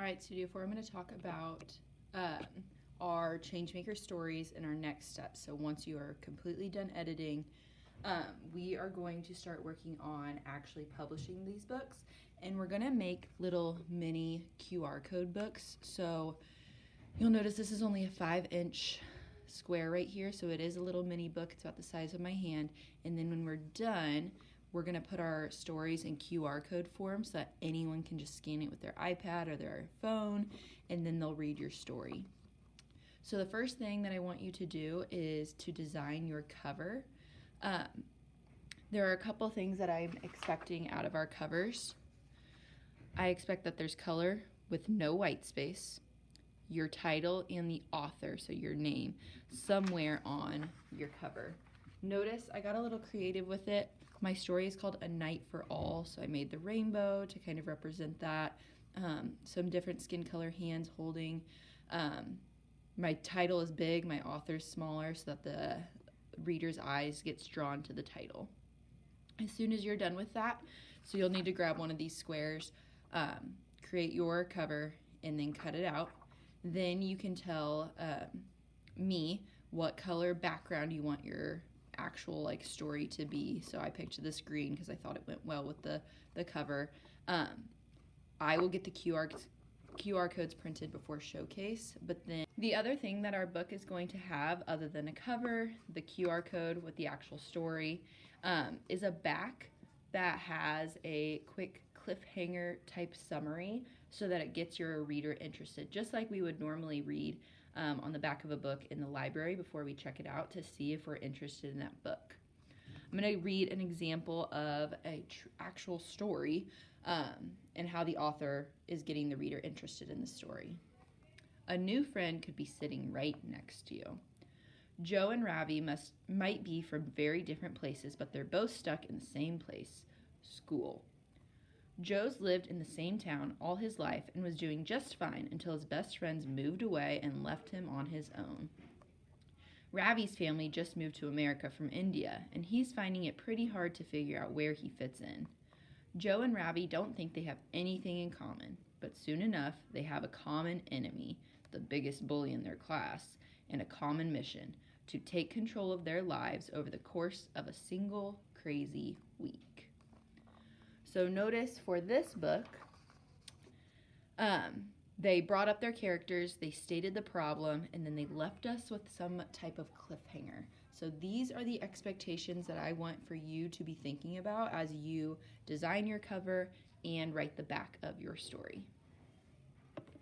right, Studio 4, I'm going to talk about our Changemaker stories and our next steps. So once you are completely done editing, we are going to start working on actually publishing these books. And we're going to make little mini QR code books. So you'll notice this is only a 5-inch square right here. So it is a little mini book. It's about the size of my hand. And then when we're done, we're going to put our stories in QR code form so that anyone can just scan it with their iPad or their phone, and then they'll read your story. So the first thing that I want you to do is to design your cover. There are a couple things that I'm expecting out of our covers. I expect that there's color with no white space, your title and the author, so your name, somewhere on your cover. Notice I got a little creative with it. My story is called A Night for All, so I made the rainbow to kind of represent that. Some different skin color hands holding. My title is big, my author's smaller, so that the reader's eyes gets drawn to the title. As soon as you're done with that, so you'll need to grab one of these squares, create your cover, and then cut it out. Then you can tell me what color background you want your actual story to be. So I picked this green because I thought it went well with the cover. I will get the QR codes printed before showcase, but then the other thing that our book is going to have, other than a cover, the QR code with the actual story, is a back that has a quick cliffhanger type summary so that it gets your reader interested, just like we would normally read on the back of a book in the library before we check it out to see if we're interested in that book. I'm going to read an example of a actual story and how the author is getting the reader interested in the story. A new friend could be sitting right next to you. Joe and Ravi might be from very different places, but they're both stuck in the same place, school. Joe's lived in the same town all his life and was doing just fine until his best friends moved away and left him on his own. Ravi's family just moved to America from India, and he's finding it pretty hard to figure out where he fits in. Joe and Ravi don't think they have anything in common, but soon enough they have a common enemy, the biggest bully in their class, and a common mission: to take control of their lives over the course of a single crazy week. So notice for this book, they brought up their characters, they stated the problem, and then they left us with some type of cliffhanger. So these are the expectations that I want for you to be thinking about as you design your cover and write the back of your story.